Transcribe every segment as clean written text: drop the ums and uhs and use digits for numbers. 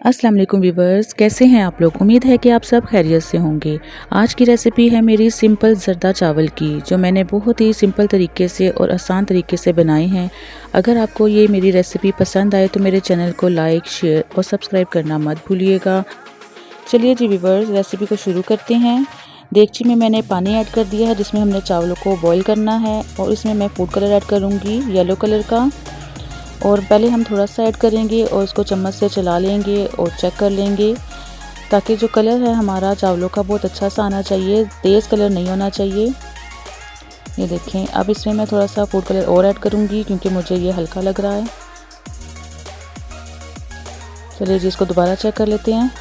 अस्सलाम वालेकुम व्यूवर्स, कैसे हैं आप लोग। उम्मीद है कि आप सब खैरियत से होंगे। आज की रेसिपी है मेरी सिंपल ज़रदा चावल की, जो मैंने बहुत ही सिंपल तरीके से और आसान तरीके से बनाए हैं। अगर आपको ये मेरी रेसिपी पसंद आए तो मेरे चैनल को लाइक, शेयर और सब्सक्राइब करना मत भूलिएगा। चलिए जी व्यूवर्स, रेसिपी को शुरू करते हैं। देगची में मैंने पानी ऐड कर दिया है, जिसमें हमने चावलों को बॉईल करना है। और इसमें मैं फूड कलर ऐड करूँगी, येलो कलर का। और पहले हम थोड़ा सा ऐड करेंगे और इसको चम्मच से चला लेंगे और चेक कर लेंगे, ताकि जो कलर है हमारा चावलों का बहुत अच्छा सा आना चाहिए, तेज़ कलर नहीं होना चाहिए। ये देखें, अब इसमें मैं थोड़ा सा फूड कलर और ऐड करूँगी, क्योंकि मुझे ये हल्का लग रहा है। चलिए जी, इसको दोबारा चेक कर लेते हैं।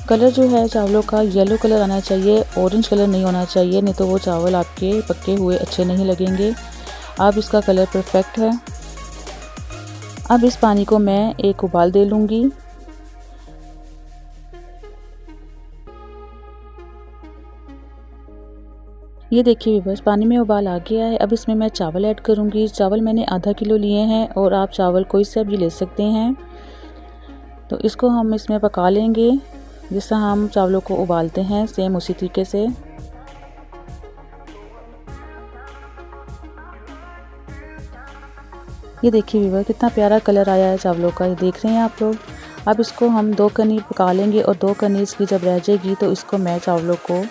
कलर जो है चावलों का येलो कलर आना चाहिए, ऑरेंज कलर नहीं होना चाहिए, नहीं तो वो चावल आपके पके हुए अच्छे नहीं लगेंगे। अब इसका कलर परफेक्ट है। अब इस पानी को मैं एक उबाल दे लूँगी। ये देखिए व्यूअर्स, पानी में उबाल आ गया है। अब इसमें मैं चावल ऐड करूँगी। चावल मैंने आधा किलो लिए हैं, और आप चावल कोई सा भी ले सकते हैं। तो इसको हम इसमें पका लेंगे, जिस तरह हम चावलों को उबालते हैं, सेम उसी तरीके से। ये देखिए व्यूअर, कितना प्यारा कलर आया है चावलों का, ये देख रहे हैं आप लोग। अब इसको हम 2 कनी पका लेंगे, और 2 कनी इसकी जब रह जाएगी तो इसको मैं चावलों को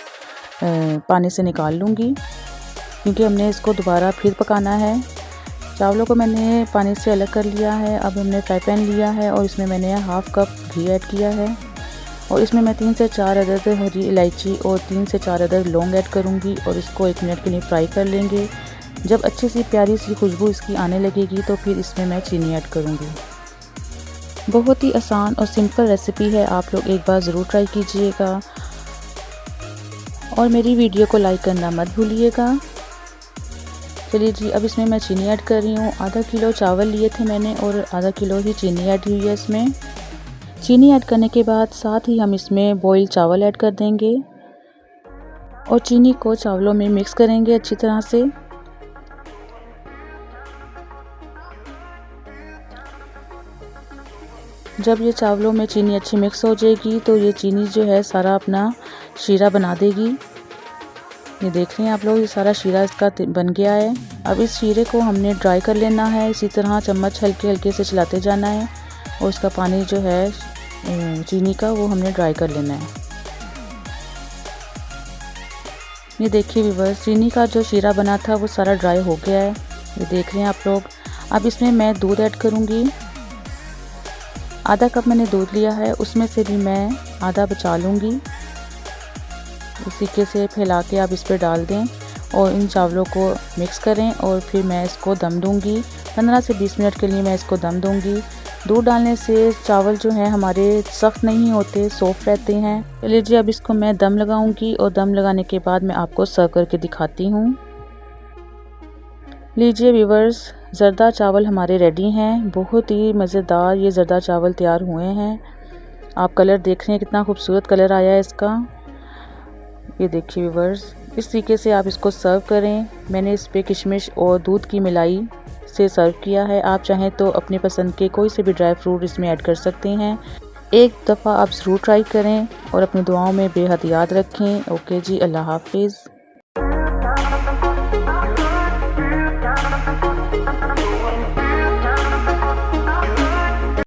पानी से निकाल लूँगी, क्योंकि हमने इसको दोबारा फिर पकाना है। चावलों को मैंने पानी से अलग कर लिया है। अब हमने फ्राई पैन लिया है, और इसमें मैंने हाफ़ कप घी ऐड किया है। और इसमें मैं 3 से 4 अदद हरी इलायची और 3 से 4 अदद लौंग ऐड करूँगी, और इसको 1 मिनट के लिए फ्राई कर लेंगे। जब अच्छी सी प्यारी सी खुशबू इसकी आने लगेगी तो फिर इसमें मैं चीनी ऐड करूँगी। बहुत ही आसान और सिंपल रेसिपी है, आप लोग एक बार ज़रूर ट्राई कीजिएगा। और मेरी वीडियो को लाइक करना मत भूलिएगा। चलिए जी, अब इसमें मैं चीनी ऐड कर रही हूँ। आधा किलो चावल लिए थे मैंने, और आधा किलो ही चीनी ऐड हुई है इसमें। चीनी ऐड करने के बाद साथ ही हम इसमें बॉइल्ड चावल ऐड कर देंगे, और चीनी को चावलों में मिक्स करेंगे अच्छी तरह से। जब ये चावलों में चीनी अच्छी मिक्स हो जाएगी तो ये चीनी जो है सारा अपना शीरा बना देगी। ये देख रहे हैं आप लोग, ये सारा शीरा इसका बन गया है। अब इस शीरे को हमने ड्राई कर लेना है। इसी तरह चम्मच हल्के हल्के से चलाते जाना है, और इसका पानी जो है चीनी का, वो हमने ड्राई कर लेना है। ये देखिए व्यूअर्स, चीनी का जो शीरा बना था वो सारा ड्राई हो गया है, ये देख रहे हैं आप लोग। अब इसमें मैं दूध ऐड करूँगी। आधा कप मैंने दूध लिया है, उसमें से भी मैं आधा बचा लूँगी। इस तरीके से फैला के आप इस पर डाल दें, और इन चावलों को मिक्स करें, और फिर मैं इसको दम दूँगी। 15 से 20 मिनट के लिए मैं इसको दम दूँगी। दूध डालने से चावल जो हैं हमारे सख्त नहीं होते, सॉफ्ट रहते हैं। चलिए जी, अब इसको मैं दम लगाऊँगी, और दम लगाने के बाद मैं आपको सर्व करके दिखाती हूँ। लीजिए व्यूवर्स, ज़रदा चावल हमारे रेडी हैं। बहुत ही मज़ेदार ये ज़रदा चावल तैयार हुए हैं। आप कलर देख रहे हैं, कितना खूबसूरत कलर आया है इसका। ये देखिए व्यूवर्स, इस तरीके से आप इसको सर्व करें। मैंने इस पे किशमिश और दूध की मिलाई से सर्व किया है। आप चाहें तो अपनी पसंद के कोई से भी ड्राई फ्रूट इसमें ऐड कर सकते हैं। एक दफ़ा आप ज़रूर ट्राई करें, और अपनी दुआओं में बेहद याद रखें। ओके जी, अल्लाह हाफिज़।